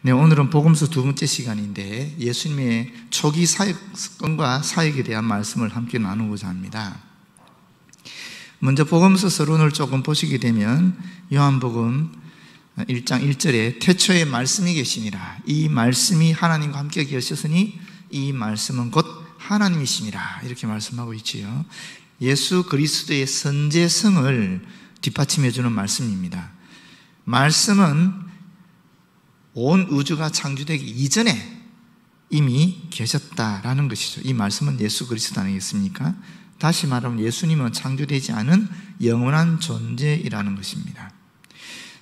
네, 오늘은 복음서 두 번째 시간인데 예수님의 초기 사역과 사역에 대한 말씀을 함께 나누고자 합니다. 먼저 복음서 서론을 조금 보시게 되면 요한복음 1장 1절에 태초에 말씀이 계시니라. 이 말씀이 하나님과 함께 계셨으니 이 말씀은 곧 하나님이시니라. 이렇게 말씀하고 있지요. 예수 그리스도의 선제성을 뒷받침해 주는 말씀입니다. 말씀은 온 우주가 창조되기 이전에 이미 계셨다라는 것이죠. 이 말씀은 예수 그리스도 아니겠습니까? 다시 말하면 예수님은 창조되지 않은 영원한 존재이라는 것입니다.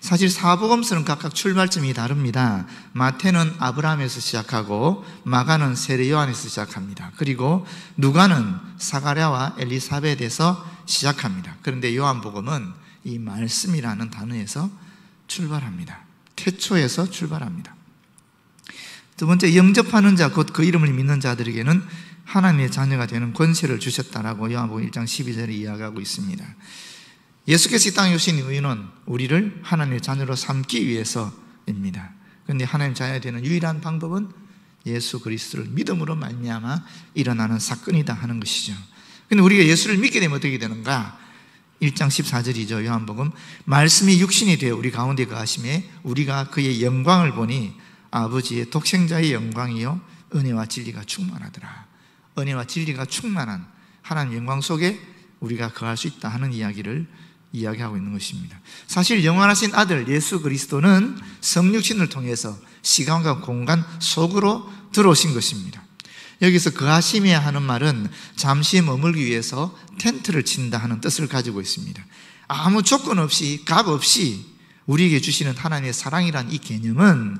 사실 사복음서는 각각 출발점이 다릅니다. 마태는 아브라함에서 시작하고 마가는 세례 요한에서 시작합니다. 그리고 누가는 사가랴와 엘리사벳에서 시작합니다. 그런데 요한복음은 이 말씀이라는 단어에서 출발합니다. 태초에서 출발합니다. 두 번째, 영접하는 자, 곧 그 이름을 믿는 자들에게는 하나님의 자녀가 되는 권세를 주셨다라고 요한복음 1장 12절에 이야기하고 있습니다. 예수께서 이 땅에 오신 이유는 우리를 하나님의 자녀로 삼기 위해서입니다. 그런데 하나님의 자녀가 되는 유일한 방법은 예수 그리스도를 믿음으로 말미암아 일어나는 사건이다 하는 것이죠. 그런데 우리가 예수를 믿게 되면 어떻게 되는가? 1장 14절이죠. 요한복음. 말씀이 육신이 되어 우리 가운데 거하심에 우리가 그의 영광을 보니 아버지의 독생자의 영광이요 은혜와 진리가 충만하더라. 은혜와 진리가 충만한 하나님 영광 속에 우리가 거할 수 있다 하는 이야기를 이야기하고 있는 것입니다. 사실 영원하신 아들 예수 그리스도는 성육신을 통해서 시간과 공간 속으로 들어오신 것입니다. 여기서 거하심에 하는 말은 잠시 머물기 위해서 텐트를 친다 하는 뜻을 가지고 있습니다. 아무 조건 없이 값 없이 우리에게 주시는 하나님의 사랑이란 이 개념은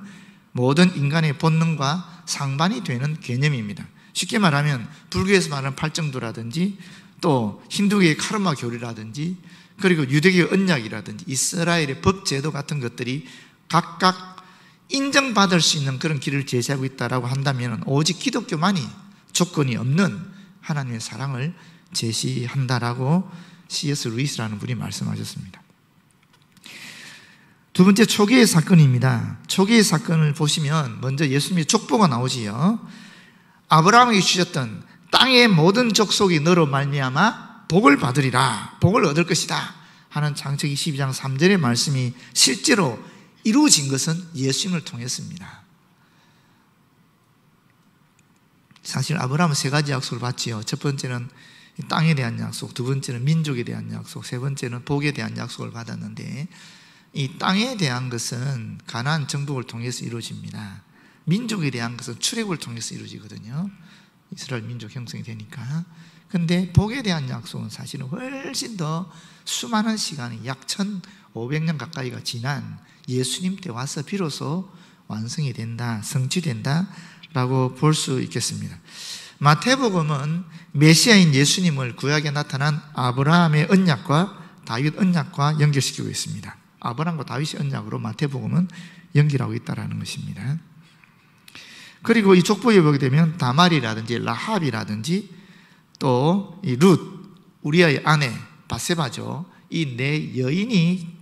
모든 인간의 본능과 상반이 되는 개념입니다. 쉽게 말하면 불교에서 말하는 팔정도라든지 또 힌두교의 카르마 교리라든지 그리고 유대교의 언약이라든지 이스라엘의 법제도 같은 것들이 각각 인정받을 수 있는 그런 길을 제시하고 있다고 한다면 오직 기독교만이 조건이 없는 하나님의 사랑을 제시한다라고 C.S. 루이스라는 분이 말씀하셨습니다. 두 번째, 초기의 사건입니다. 초기의 사건을 보시면 먼저 예수님의 족보가 나오지요. 아브라함에게 주셨던 땅의 모든 족속이 너로 말미암아 복을 받으리라, 복을 얻을 것이다 하는 창세기 12장 3절의 말씀이 실제로 이루어진 것은 예수님을 통했습니다. 사실 아브라함은 세 가지 약속을 받지요. 첫 번째는 땅에 대한 약속, 두 번째는 민족에 대한 약속, 세 번째는 복에 대한 약속을 받았는데 이 땅에 대한 것은 가나안 정복을 통해서 이루어집니다. 민족에 대한 것은 출애굽을 통해서 이루어지거든요. 이스라엘 민족 형성이 되니까. 그런데 복에 대한 약속은 사실은 훨씬 더 수많은 시간이 약 1500년 가까이가 지난 예수님 때 와서 비로소 완성이 된다, 성취된다 라고 볼 수 있겠습니다. 마태복음은 메시아인 예수님을 구약에 나타난 아브라함의 언약과 다윗 언약과 연결시키고 있습니다. 아브라함과 다윗의 언약으로 마태복음은 연결하고 있다는 것입니다. 그리고 이 족보에 보게 되면 다말이라든지 라합이라든지 또 이 룻, 우리아의 아내 바세바죠. 이 네 여인이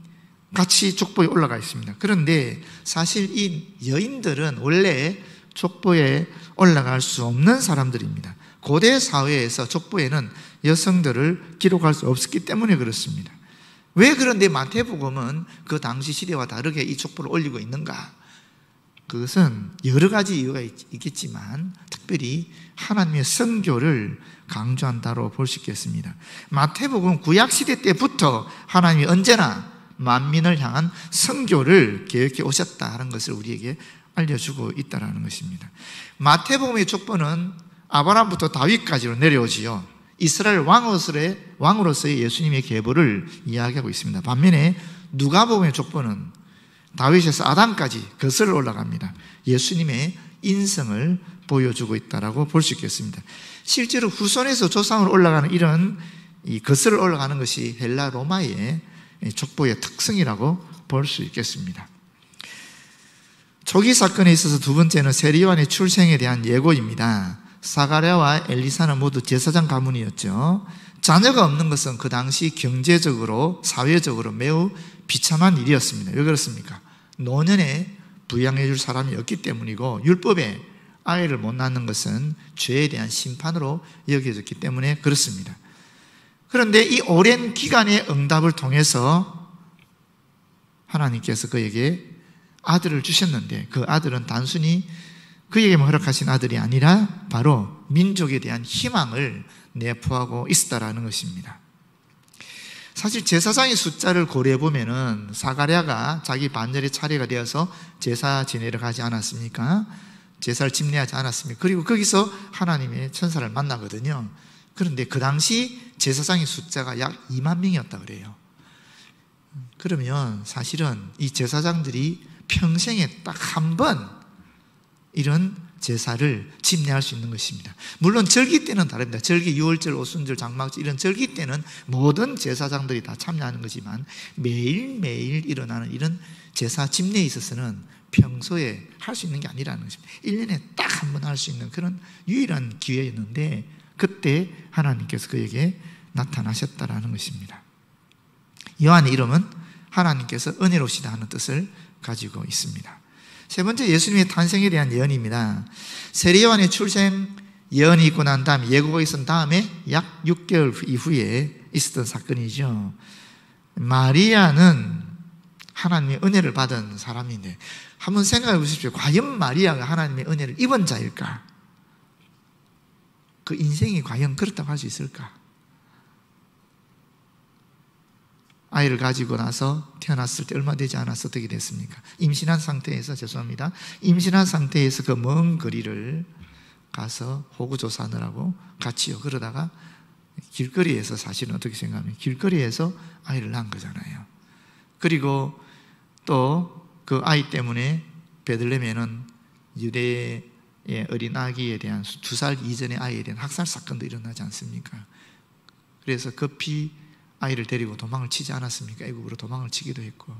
같이 족보에 올라가 있습니다. 그런데 사실 이 여인들은 원래 족보에 올라갈 수 없는 사람들입니다. 고대 사회에서 족보에는 여성들을 기록할 수 없었기 때문에 그렇습니다. 왜 그런데 마태복음은 그 당시 시대와 다르게 이 족보를 올리고 있는가? 그것은 여러 가지 이유가 있겠지만 특별히 하나님의 선교를 강조한다고 볼 수 있겠습니다. 마태복음 구약시대 때부터 하나님이 언제나 만민을 향한 선교를 계획해 오셨다는 것을 우리에게 알려주고 있다는 것입니다. 마태복음의 족보는 아브라함부터 다윗까지로 내려오지요. 이스라엘 왕으로서의 예수님의 계보를 이야기하고 있습니다. 반면에 누가복음의 족보는 다윗에서 아담까지 거슬러 올라갑니다. 예수님의 인성을 보여주고 있다고 볼 수 있겠습니다. 실제로 후손에서 조상으로 올라가는 이런 거슬러 올라가는 것이 헬라 로마의 족보의 특성이라고 볼 수 있겠습니다. 초기 사건에 있어서 두 번째는 세례 요한의 출생에 대한 예고입니다. 사가랴와 엘리사는 모두 제사장 가문이었죠. 자녀가 없는 것은 그 당시 경제적으로 사회적으로 매우 비참한 일이었습니다. 왜 그렇습니까? 노년에 부양해 줄 사람이 없기 때문이고, 율법에 아이를 못 낳는 것은 죄에 대한 심판으로 여겨졌기 때문에 그렇습니다. 그런데 이 오랜 기간의 응답을 통해서 하나님께서 그에게 아들을 주셨는데, 그 아들은 단순히 그에게만 허락하신 아들이 아니라 바로 민족에 대한 희망을 내포하고 있었다라는 것입니다. 사실 제사장의 숫자를 고려해 보면은 사가랴가 자기 반열의 차례가 되어서 제사 지내러 가지 않았습니까? 제사를 집례하지 않았습니까? 그리고 거기서 하나님의 천사를 만나거든요. 그런데 그 당시 제사장의 숫자가 약 2만 명이었다 그래요. 그러면 사실은 이 제사장들이 평생에 딱 한 번 이런 제사를 집례할 수 있는 것입니다. 물론 절기 때는 다릅니다. 절기, 유월절, 오순절, 장막절 이런 절기 때는 모든 제사장들이 다 참여하는 거지만 매일매일 일어나는 이런 제사 집례에 있어서는 평소에 할 수 있는 게 아니라는 것입니다. 1년에 딱 한 번 할 수 있는 그런 유일한 기회였는데, 그때 하나님께서 그에게 나타나셨다라는 것입니다. 요한의 이름은 하나님께서 은혜로우시다 하는 뜻을 가지고 있습니다. 세 번째, 예수님의 탄생에 대한 예언입니다. 세례요한의 출생 예언이 있고 난 다음에, 예고가 있은 다음에 약 6개월 이후에 있었던 사건이죠. 마리아는 하나님의 은혜를 받은 사람인데, 한번 생각해 보십시오. 과연 마리아가 하나님의 은혜를 입은 자일까? 그 인생이 과연 그렇다고 할 수 있을까? 아이를 가지고 나서 태어났을 때 얼마 되지 않아서 어떻게 됐습니까? 임신한 상태에서, 죄송합니다, 임신한 상태에서 그 먼 거리를 가서 호구조사하느라고 같이요. 그러다가 길거리에서, 사실은 어떻게 생각하면 길거리에서 아이를 낳은 거잖아요. 그리고 또 그 아이 때문에 베들레헴에는 유대의 어린 아기에 대한 2살 이전의 아이에 대한 학살 사건도 일어나지 않습니까? 그래서 급히 아이를 데리고 도망을 치지 않았습니까? 애국으로 도망을 치기도 했고,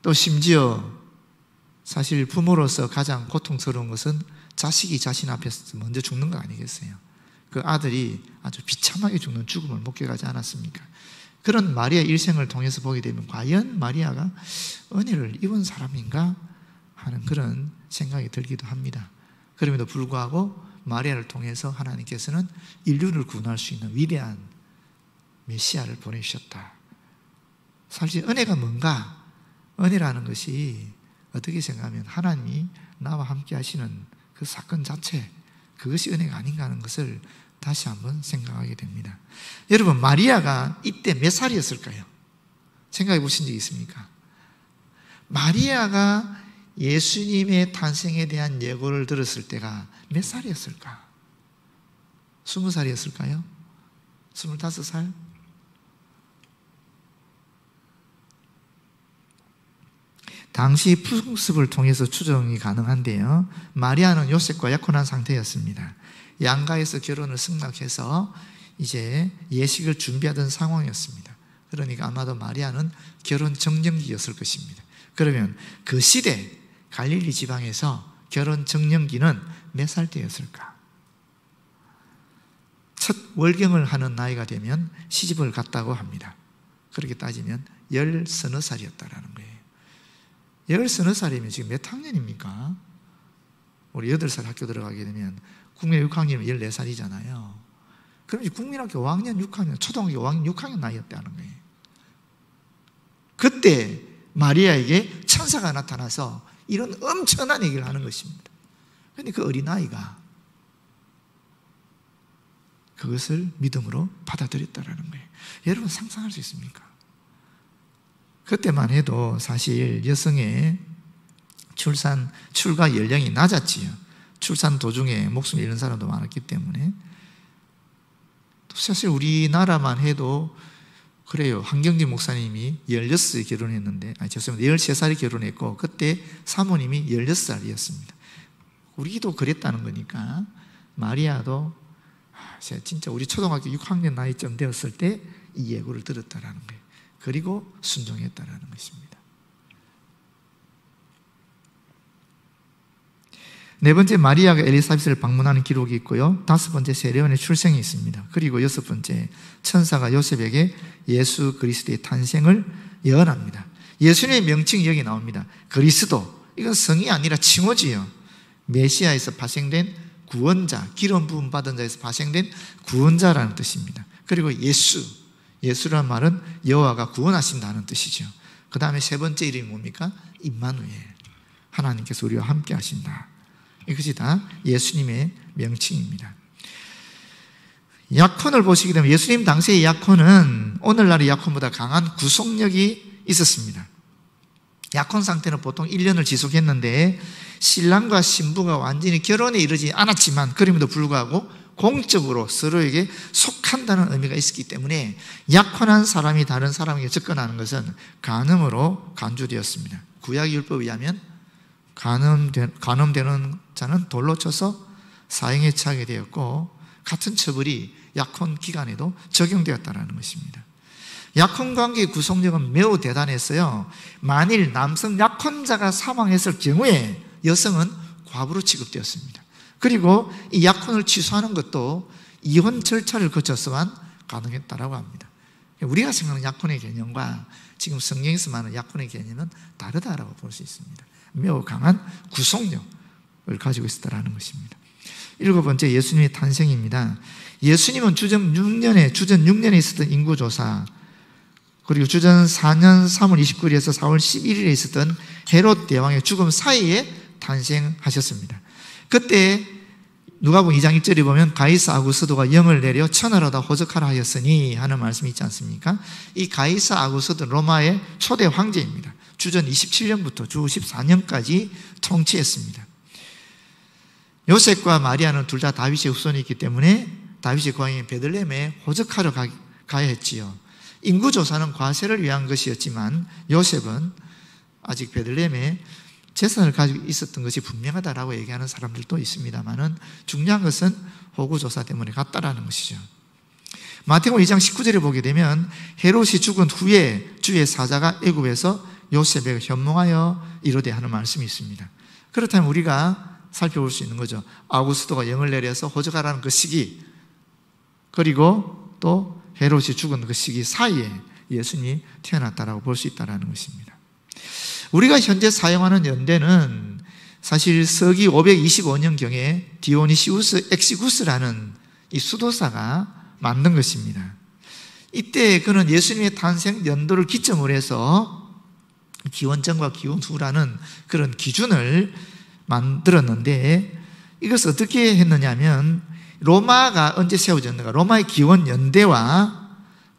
또 심지어 사실 부모로서 가장 고통스러운 것은 자식이 자신 앞에서 먼저 죽는 거 아니겠어요? 그 아들이 아주 비참하게 죽는 죽음을 목격하지 않았습니까? 그런 마리아의 일생을 통해서 보게 되면 과연 마리아가 은혜를 입은 사람인가 하는 그런 생각이 들기도 합니다. 그럼에도 불구하고 마리아를 통해서 하나님께서는 인류를 구원할 수 있는 위대한 메시아를 보내주셨다. 사실 은혜가 뭔가? 은혜라는 것이 어떻게 생각하면 하나님이 나와 함께 하시는 그 사건 자체, 그것이 은혜가 아닌가 하는 것을 다시 한번 생각하게 됩니다. 여러분, 마리아가 이때 몇 살이었을까요? 생각해 보신 적 있습니까? 마리아가 예수님의 탄생에 대한 예고를 들었을 때가 몇 살이었을까? 20살이었을까요? 25살? 당시 풍습을 통해서 추정이 가능한데요, 마리아는 요셉과 약혼한 상태였습니다. 양가에서 결혼을 승낙해서 이제 예식을 준비하던 상황이었습니다. 그러니까 아마도 마리아는 결혼 정년기였을 것입니다. 그러면 그 시대 갈릴리 지방에서 결혼 정년기는 몇 살 때였을까? 첫 월경을 하는 나이가 되면 시집을 갔다고 합니다. 그렇게 따지면 13살이었다라는 거예요. 13살이면 지금 몇 학년입니까? 우리 8살 학교 들어가게 되면 국민학교 6학년이면 14살이잖아요. 그럼 국민학교 5학년, 6학년, 초등학교 5학년, 6학년 나이였다는 거예요. 그때 마리아에게 천사가 나타나서 이런 엄청난 얘기를 하는 것입니다. 그런데 그 어린아이가 그것을 믿음으로 받아들였다는 거예요. 여러분, 상상할 수 있습니까? 그때만 해도 사실 여성의 출가 연령이 낮았지요. 출산 도중에 목숨 잃는 사람도 많았기 때문에. 또 사실 우리나라만 해도 그래요. 한경진 목사님이 16살에 결혼했는데, 죄송합니다, 13살에 결혼했고 그때 사모님이 16살이었습니다. 우리도 그랬다는 거니까 마리아도 진짜 우리 초등학교 6학년 나이쯤 되었을 때 이 예고를 들었다라는 거예요. 그리고 순종했다라는 것입니다. 네 번째, 마리아가 엘리사벳을 방문하는 기록이 있고요. 5번째, 세례요한의 출생이 있습니다. 그리고 6번째, 천사가 요셉에게 예수 그리스도의 탄생을 예언합니다. 예수님의 명칭이 여기 나옵니다. 그리스도, 이건 성이 아니라 칭호지요. 메시아에서 발생된 구원자, 기름 부음 받은 자에서 발생된 구원자라는 뜻입니다. 그리고 예수라는 말은 여호와가 구원하신다는 뜻이죠. 그 다음에 세 번째 이름이 뭡니까? 임마누엘, 하나님께서 우리와 함께 하신다. 이것이 다 예수님의 명칭입니다. 약혼을 보시게 되면 예수님 당시의 약혼은 오늘날의 약혼보다 강한 구속력이 있었습니다. 약혼 상태는 보통 1년을 지속했는데 신랑과 신부가 완전히 결혼에 이르지 않았지만 그럼에도 불구하고 공적으로 서로에게 속한다는 의미가 있었기 때문에 약혼한 사람이 다른 사람에게 접근하는 것은 간음으로 간주되었습니다. 구약 율법에 의하면 간음되는 자는 돌로 쳐서 사형에 처하게 되었고 같은 처벌이 약혼 기간에도 적용되었다는 것입니다. 약혼 관계의 구속력은 매우 대단했어요. 만일 남성 약혼자가 사망했을 경우에 여성은 과부로 취급되었습니다. 그리고 이 약혼을 취소하는 것도 이혼 절차를 거쳐서만 가능했다고 합니다. 우리가 생각하는 약혼의 개념과 지금 성경에서 말하는 약혼의 개념은 다르다고 볼 수 있습니다. 매우 강한 구속력을 가지고 있었다는 것입니다. 7번째, 예수님의 탄생입니다. 예수님은 주전 6년에 있었던 인구조사, 그리고 주전 4년 3월 29일에서 4월 11일에 있었던 헤롯 대왕의 죽음 사이에 탄생하셨습니다. 그때 누가복음 2장 1절에 보면 가이사 아구스도가 영을 내려 천하로다 호적하라 하였으니 하는 말씀이 있지 않습니까? 이 가이사 아구스도 로마의 초대 황제입니다. 주전 27년부터 주 14년까지 통치했습니다. 요셉과 마리아는 둘 다 다윗의 후손이기 때문에 다윗의 고향인 베들레헴에 호적하러 가야 했지요. 인구조사는 과세를 위한 것이었지만 요셉은 아직 베들레헴에 재산을 가지고 있었던 것이 분명하다라고 얘기하는 사람들도 있습니다만은 중요한 것은 호구조사 때문에 갔다라는 것이죠. 마태복음 2장 19절에 보게 되면 헤롯이 죽은 후에 주의 사자가 애굽에서 요셉에게 현몽하여 이르되 하는 말씀이 있습니다. 그렇다면 우리가 살펴볼 수 있는 거죠. 아구스도가 영을 내려서 호적하라는 그 시기, 그리고 또 헤롯이 죽은 그 시기 사이에 예수님이 태어났다라고 볼 수 있다는 것입니다. 우리가 현재 사용하는 연대는 사실 서기 525년경에 디오니시우스 엑시구스라는 이 수도사가 만든 것입니다. 이때 그는 예수님의 탄생 연도를 기점으로 해서 기원 전과 기원 후라는 그런 기준을 만들었는데 이것을 어떻게 했느냐면 로마가 언제 세워졌는가, 로마의 기원 연대와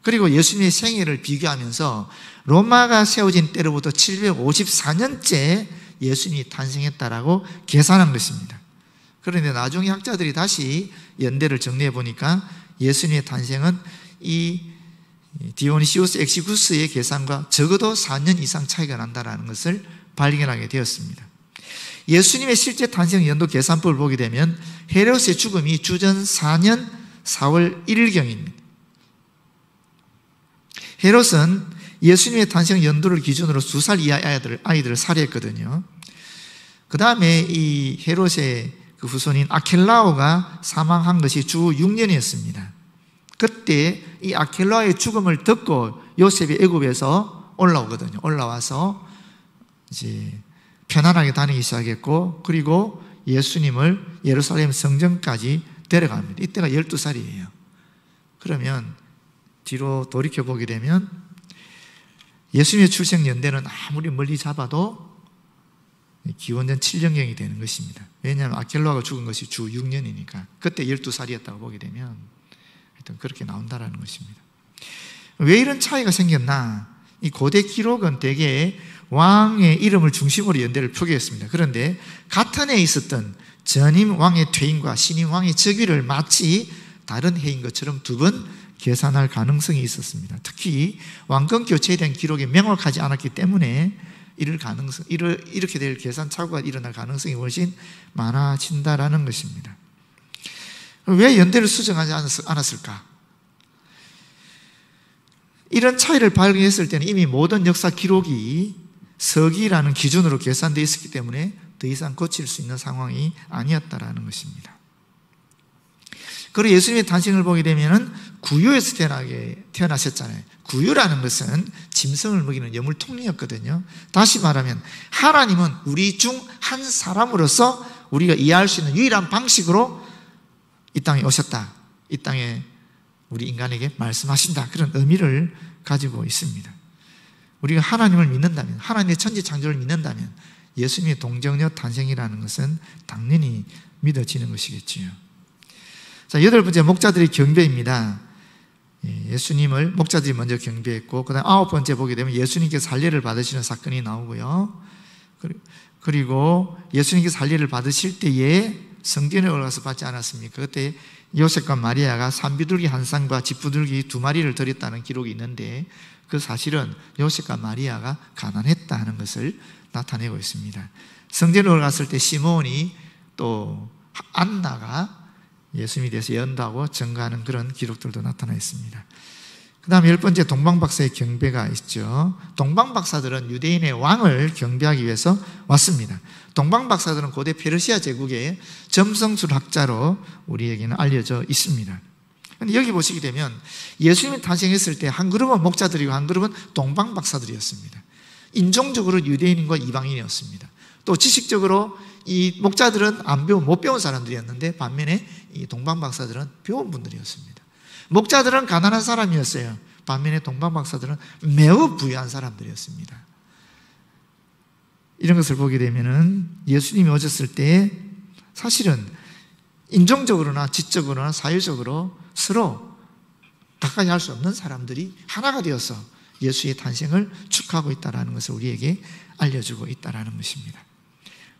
그리고 예수님의 생애를 비교하면서 로마가 세워진 때로부터 754년째 예수님이 탄생했다라고 계산한 것입니다. 그런데 나중에 학자들이 다시 연대를 정리해 보니까 예수님의 탄생은 이 디오니시우스 엑시구스의 계산과 적어도 4년 이상 차이가 난다는 것을 발견하게 되었습니다. 예수님의 실제 탄생 연도 계산법을 보게 되면 헤롯의 죽음이 주전 4년 4월 1일경입니다. 헤롯은 예수님의 탄생 연도를 기준으로 2살 이하 아이들을 살해했거든요. 그 다음에 이 헤롯의 그 후손인 아켈라오가 사망한 것이 주 6년이었습니다. 그때 이 아켈라오의 죽음을 듣고 요셉이 애굽에서 올라오거든요. 올라와서 이제 편안하게 다니기 시작했고, 그리고 예수님을 예루살렘 성전까지 데려갑니다. 이때가 12살이에요. 그러면 뒤로 돌이켜보게 되면 예수님의 출생 연대는 아무리 멀리 잡아도 기원전 7년경이 되는 것입니다. 왜냐하면 아켈라오가 죽은 것이 주 6년이니까 그때 12살이었다고 보게 되면 하여튼 그렇게 나온다라는 것입니다. 왜 이런 차이가 생겼나? 이 고대 기록은 대개 왕의 이름을 중심으로 연대를 표기했습니다. 그런데 같은 해에 있었던 전임 왕의 퇴임과 신임 왕의 즉위를 마치 다른 해인 것처럼 두 번 계산할 가능성이 있었습니다. 특히 왕권 교체에 대한 기록이 명확하지 않았기 때문에 이렇게 될 계산 착오가 일어날 가능성이 훨씬 많아진다라는 것입니다. 왜 연대를 수정하지 않았을까? 이런 차이를 발견했을 때는 이미 모든 역사 기록이 서기라는 기준으로 계산되어 있었기 때문에 더 이상 고칠 수 있는 상황이 아니었다라는 것입니다. 그리고 예수님의 탄생을 보게 되면은 구유에서 태어나셨잖아요. 구유라는 것은 짐승을 먹이는 여물통리였거든요. 다시 말하면 하나님은 우리 중 한 사람으로서 우리가 이해할 수 있는 유일한 방식으로 이 땅에 오셨다. 이 땅에 우리 인간에게 말씀하신다. 그런 의미를 가지고 있습니다. 우리가 하나님을 믿는다면, 하나님의 천지창조를 믿는다면 예수님의 동정녀 탄생이라는 것은 당연히 믿어지는 것이겠지요. 자, 8번째 목자들의 경배입니다. 예수님을 목자들이 먼저 경배했고, 그 다음 9번째 보게 되면 예수님께서 할례를 받으시는 사건이 나오고요. 그리고 예수님께서 할례를 받으실 때에 성전에 올라가서 받지 않았습니까? 그때 요셉과 마리아가 산비둘기 한 쌍과 집부둘기 2마리를 드렸다는 기록이 있는데, 그 사실은 요셉과 마리아가 가난했다 하는 것을 나타내고 있습니다. 성전에 올라갔을 때 시몬이 또 안나가 예수님에 대해서 예언다고 증거하는 그런 기록들도 나타나 있습니다. 그 다음 10번째 동방박사의 경배가 있죠. 동방박사들은 유대인의 왕을 경배하기 위해서 왔습니다. 동방박사들은 고대 페르시아 제국의 점성술학자로 우리에게는 알려져 있습니다. 그런데 여기 보시게 되면 예수님이 탄생했을 때 한 그룹은 목자들이고 한 그룹은 동방박사들이었습니다. 인종적으로 유대인과 이방인이었습니다. 또 지식적으로 이 목자들은 못 배운 사람들이었는데 반면에 이 동방박사들은 배운 분들이었습니다. 목자들은 가난한 사람이었어요. 반면에 동방박사들은 매우 부유한 사람들이었습니다. 이런 것을 보게 되면은 예수님이 오셨을 때 사실은 인종적으로나 지적으로나 사회적으로 서로 가까이 할 수 없는 사람들이 하나가 되어서 예수의 탄생을 축하하고 있다는 것을 우리에게 알려주고 있다는 것입니다.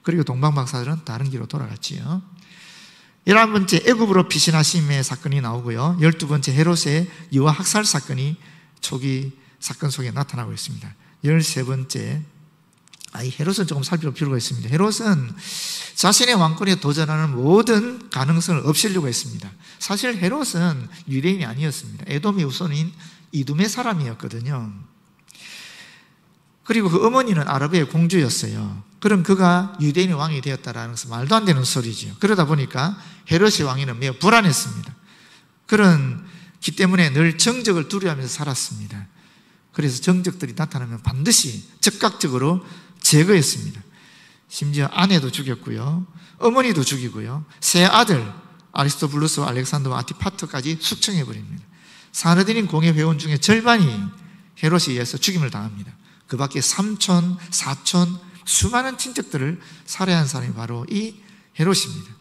그리고 동방박사들은 다른 길로 돌아갔지요. 11번째 애굽으로 피신하심의 사건이 나오고요. 12번째 헤롯의 유아 학살 사건이 초기 사건 속에 나타나고 있습니다. 13번째 이 헤롯은 조금 살펴볼 필요가 있습니다. 헤롯은 자신의 왕권에 도전하는 모든 가능성을 없애려고 했습니다. 사실 헤롯은 유대인이 아니었습니다. 에돔의 후손인 이둠의 사람이었거든요. 그리고 그 어머니는 아라비아의 공주였어요. 그럼 그가 유대인의 왕이 되었다라는 것은 말도 안 되는 소리지요. 그러다 보니까 헤롯의 왕위는 매우 불안했습니다. 그런기 때문에 늘 정적을 두려워하면서 살았습니다. 그래서 정적들이 나타나면 반드시 즉각적으로 제거했습니다. 심지어 아내도 죽였고요, 어머니도 죽이고요, 세 아들 아리스토블루스와 알렉산더와 아티파터까지 숙청해버립니다. 사르디닌 공회 회원 중에 절반이 헤롯에 의해서 죽임을 당합니다. 그 밖에 삼촌, 사촌, 수많은 친척들을 살해한 사람이 바로 이 헤롯입니다.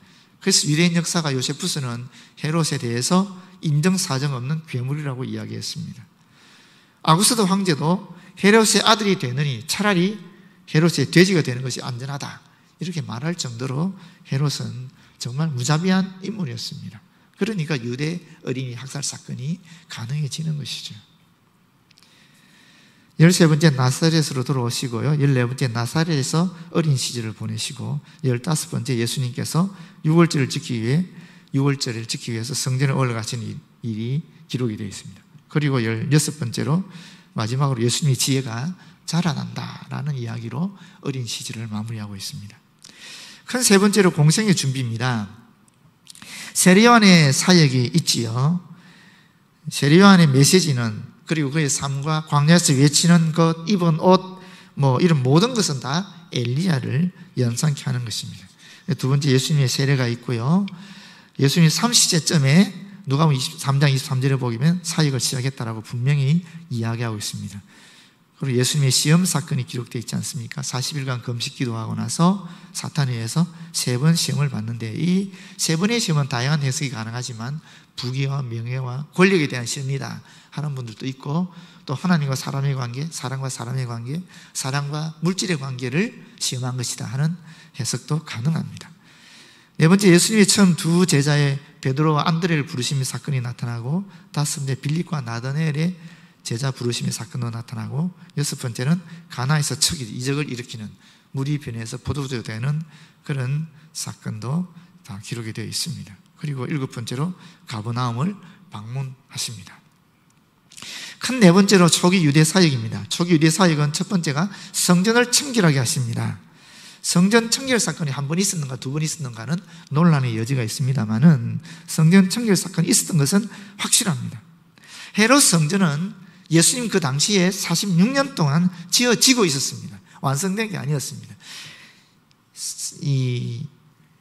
그래서 유대인 역사가 요세푸스는 헤롯에 대해서 인정사정 없는 괴물이라고 이야기했습니다. 아구스도 황제도 헤롯의 아들이 되느니 차라리 헤롯의 돼지가 되는 것이 안전하다, 이렇게 말할 정도로 헤롯은 정말 무자비한 인물이었습니다. 그러니까 유대 어린이 학살 사건이 가능해지는 것이죠. 13번째 나사렛으로 돌아오시고요, 14번째 나사렛에서 어린 시절을 보내시고, 15번째 예수님께서 6월절을 지키기 위해서 성전에 올라가신 일이 기록이 되어 있습니다. 그리고 16번째로 마지막으로 예수님의 지혜가 자라난다라는 이야기로 어린 시절을 마무리하고 있습니다. 큰 세 번째로 공생의 준비입니다. 세례요한의 사역이 있지요. 세례요한의 메시지는, 그리고 그의 삶과 광야에서 외치는 것, 입은 옷, 이런 모든 것은 다 엘리야를 연상케 하는 것입니다. 두 번째 예수님의 세례가 있고요, 예수님이 30세쯤에 누가복음 23장 23절에 보면 사역을 시작했다라고 분명히 이야기하고 있습니다. 그리고 예수님의 시험 사건이 기록되어 있지 않습니까? 40일간 금식 기도하고 나서 사탄에 의해서 3번 시험을 받는데, 이 3번의 시험은 다양한 해석이 가능하지만 부귀와 명예와 권력에 대한 시험이다 하는 분들도 있고, 또 하나님과 사람의 관계, 사람과 사람의 관계, 사람과 물질의 관계를 시험한 것이다 하는 해석도 가능합니다. 네 번째, 예수님이 처음 두 제자의 베드로와 안드레를 부르심의 사건이 나타나고, 다섯 번째 빌립과 나다나엘의 제자 부르심의 사건도 나타나고, 여섯 번째는 가나에서 이적을 일으키는, 물이 변해서 포도주가 되는 그런 사건도 다 기록이 되어 있습니다. 그리고 일곱 번째로 가버나움을 방문하십니다. 큰 네 번째로 초기 유대 사역입니다. 초기 유대 사역은 첫 번째가 성전을 청결하게 하십니다. 성전 청결 사건이 한 번 있었는가 두 번 있었는가는 논란의 여지가 있습니다만은 성전 청결 사건이 있었던 것은 확실합니다. 헤롯 성전은 예수님 그 당시에 46년 동안 지어지고 있었습니다. 완성된 게 아니었습니다.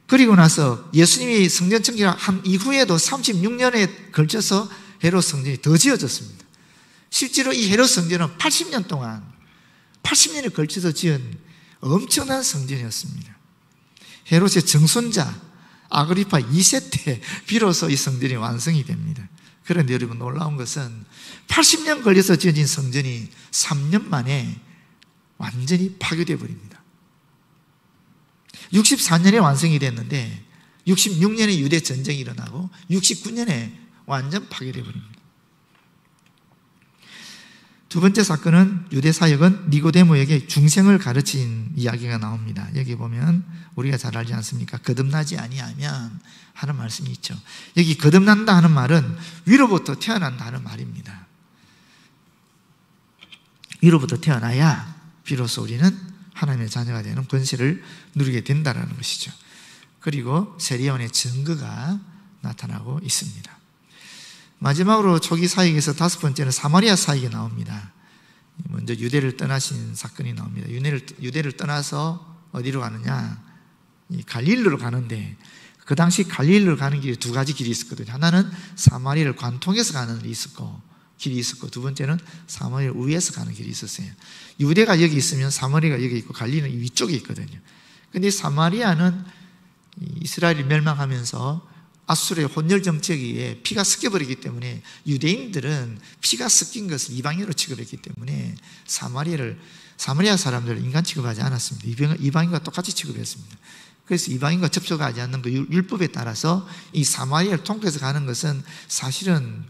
그리고 나서 예수님이 성전 청결한 이후에도 36년에 걸쳐서 헤롯 성전이 더 지어졌습니다. 실제로 이 헤롯 성전은 80년 동안 80년에 걸쳐서 지은 엄청난 성전이었습니다. 헤롯의 증손자 아그리파 2세 때 비로소 이 성전이 완성이 됩니다. 그런데 여러분 놀라운 것은 80년 걸려서 지어진 성전이 3년 만에 완전히 파괴되어 버립니다. 64년에 완성이 됐는데 66년에 유대 전쟁이 일어나고 69년에 완전 파괴되어 버립니다. 두 번째 사건은 유대 사역은 니고데모에게 중생을 가르친 이야기가 나옵니다. 여기 보면 우리가 잘 알지 않습니까? 거듭나지 아니하면 하는 말씀이 있죠. 여기 거듭난다 하는 말은 위로부터 태어난다 하는 말입니다. 위로부터 태어나야 비로소 우리는 하나님의 자녀가 되는 권세를 누리게 된다는 것이죠. 그리고 세례요한의 증거가 나타나고 있습니다. 마지막으로 초기 사역에서 다섯 번째는 사마리아 사역이 나옵니다. 먼저 유대를 떠나신 사건이 나옵니다. 유대를 떠나서 어디로 가느냐? 갈릴리로 가는데 그 당시 갈릴리로 가는 길이 두 가지 길이 있었거든요. 하나는 사마리아를 관통해서 가는 길이 있었고 두 번째는 사마리아 위에서 가는 길이 있었어요. 유대가 여기 있으면 사마리아가 여기 있고 갈릴리는 위쪽에 있거든요. 그런데 사마리아는 이스라엘이 멸망하면서 아수르의 혼혈 정책에 의해 피가 섞여버리기 때문에 유대인들은 피가 섞인 것을 이방인으로 취급했기 때문에 사마리아 사람들을 인간 취급하지 않았습니다. 이방인과 똑같이 취급했습니다. 그래서 이방인과 접촉하지 않는 그 율법에 따라서 이 사마리아를 통해서 가는 것은 사실은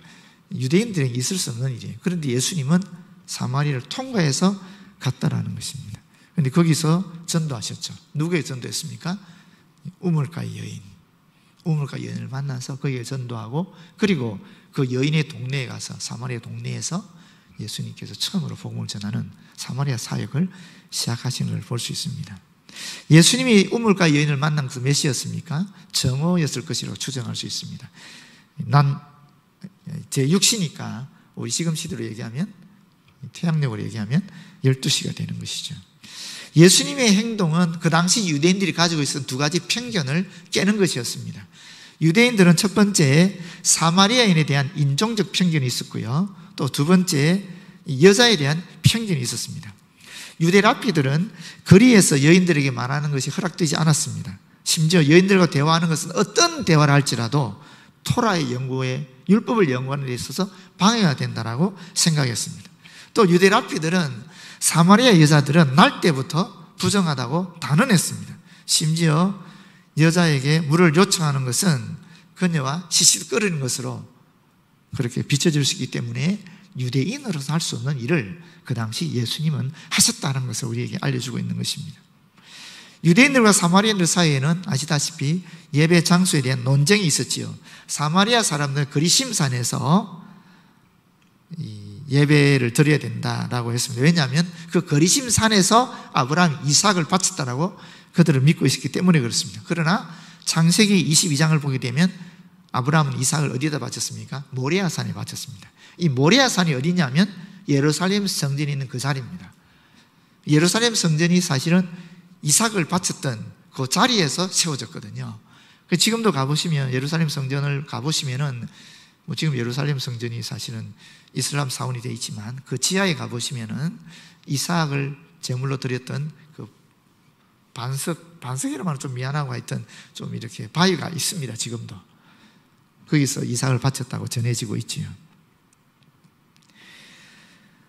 유대인들에게 있을 수 없는 일이에요. 그런데 예수님은 사마리아를 통과해서 갔다라는 것입니다. 그런데 거기서 전도하셨죠. 누구에게 전도했습니까? 우물가의 여인을 만나서 거기에 전도하고 그리고 그 여인의 동네에 가서 사마리아 동네에서 예수님께서 처음으로 복음을 전하는 사마리아 사역을 시작하신 걸 볼 수 있습니다. 예수님이 우물가 여인을 만난 것은 몇 시였습니까? 정오였을 것이라고 추정할 수 있습니다. 제 6시니까 우리 지금 시대로 얘기하면 태양력으로 얘기하면 12시가 되는 것이죠. 예수님의 행동은 그 당시 유대인들이 가지고 있었던 두 가지 편견을 깨는 것이었습니다. 유대인들은 첫 번째 사마리아인에 대한 인종적 편견이 있었고요. 또 두 번째 여자에 대한 편견이 있었습니다. 유대 랍비들은 거리에서 여인들에게 말하는 것이 허락되지 않았습니다. 심지어 여인들과 대화하는 것은 어떤 대화를 할지라도 토라의 연구에 율법을 연구하는 데 있어서 방해가 된다라고 생각했습니다. 또 유대 랍비들은 사마리아 여자들은 날 때부터 부정하다고 단언했습니다. 심지어 여자에게 물을 요청하는 것은 그녀와 시시거리는 것으로 그렇게 비춰질 수 있기 때문에 유대인으로서 할 수 없는 일을 그 당시 예수님은 하셨다는 것을 우리에게 알려주고 있는 것입니다. 유대인들과 사마리아인들 사이에는 아시다시피 예배 장소에 대한 논쟁이 있었지요. 사마리아 사람들 거리심산에서 예배를 드려야 된다라고 했습니다. 왜냐하면 그 거리심산에서 아브라함이 이삭을 바쳤다라고 그들을 믿고 있었기 때문에 그렇습니다. 그러나 창세기 22장을 보게 되면 아브라함은 이삭을 어디에다 바쳤습니까? 모리아산에 바쳤습니다. 이 모리아산이 어디냐면 예루살렘 성전이 있는 그 자리입니다. 예루살렘 성전이 사실은 이삭을 바쳤던 그 자리에서 세워졌거든요. 지금도 가보시면 예루살렘 성전을 가보시면은 지금 예루살렘 성전이 사실은 이슬람 사원이 되어 있지만 그 지하에 가보시면은 이삭을 제물로 드렸던 그 반석이라고 하면 좀 미안하고 하여튼 좀 이렇게 바위가 있습니다. 지금도 거기서 이삭을 바쳤다고 전해지고 있지요.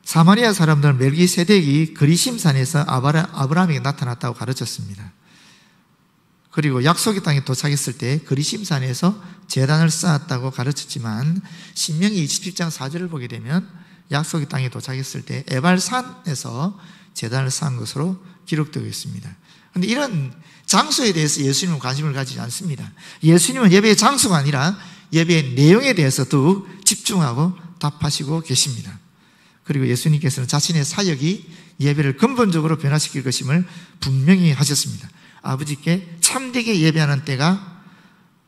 사마리아 사람들은 멜기세덱이 그리심산에서 아브라함에게 나타났다고 가르쳤습니다. 그리고 약속의 땅에 도착했을 때 그리심산에서 제단을 쌓았다고 가르쳤지만 신명기 27장 4절을 보게 되면 약속의 땅에 도착했을 때 에발산에서 제단을 쌓은 것으로 기록되어 있습니다. 그런데 이런 장소에 대해서 예수님은 관심을 가지지 않습니다. 예수님은 예배의 장소가 아니라 예배의 내용에 대해서 더욱 집중하고 답하시고 계십니다. 그리고 예수님께서는 자신의 사역이 예배를 근본적으로 변화시킬 것임을 분명히 하셨습니다. 아버지께 참되게 예배하는 때가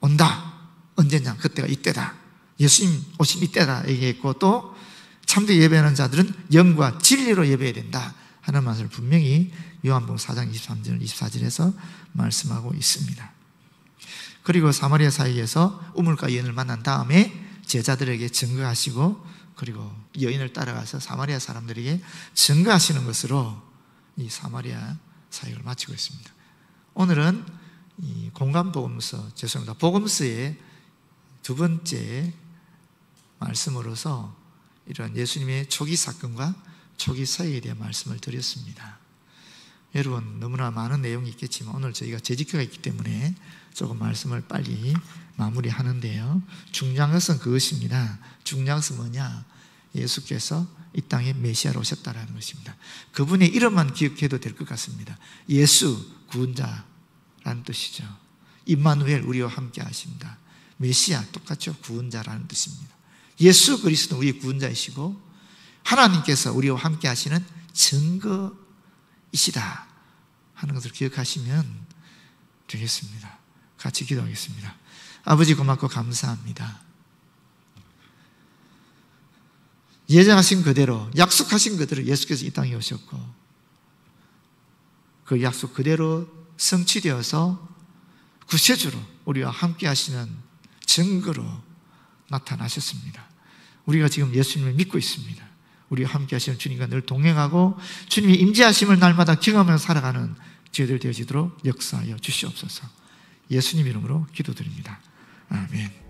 온다. 언제냐? 그때가 이때다. 예수님 오신 이때다 얘기했고, 또 참되게 예배하는 자들은 영과 진리로 예배해야 된다 하는 말을 분명히 요한복음 4장 23절 24절에서 말씀하고 있습니다. 그리고 사마리아 사이에서 우물가 여인을 만난 다음에 제자들에게 증거하시고, 그리고 여인을 따라가서 사마리아 사람들에게 증거하시는 것으로 이 사마리아 사역을 마치고 있습니다. 오늘은 이 복음서의 두 번째 말씀으로서 이런 예수님의 초기 사건과 초기 사역에 대한 말씀을 드렸습니다. 여러분, 너무나 많은 내용이 있겠지만 오늘 저희가 재직회가 있기 때문에 조금 말씀을 빨리 마무리하는데요, 중요한 것은 그것입니다. 중요한 것은 뭐냐? 예수께서 이 땅에 메시아로 오셨다는 것입니다. 그분의 이름만 기억해도 될 것 같습니다. 예수, 구원자라는 뜻이죠. 임마누엘, 우리와 함께 하십니다. 메시아, 똑같죠? 구원자라는 뜻입니다. 예수 그리스도 우리의 구원자이시고 하나님께서 우리와 함께 하시는 증거이시다 하는 것을 기억하시면 되겠습니다. 같이 기도하겠습니다. 아버지, 고맙고 감사합니다. 예정하신 그대로, 약속하신 그대로 예수께서 이 땅에 오셨고, 그 약속 그대로 성취되어서 구세주로 우리와 함께 하시는 증거로 나타나셨습니다. 우리가 지금 예수님을 믿고 있습니다. 우리와 함께 하시는 주님과 늘 동행하고 주님의 임재하심을 날마다 경험하며 살아가는 저희들 되어지도록 역사하여 주시옵소서. 예수님 이름으로 기도드립니다. 아멘.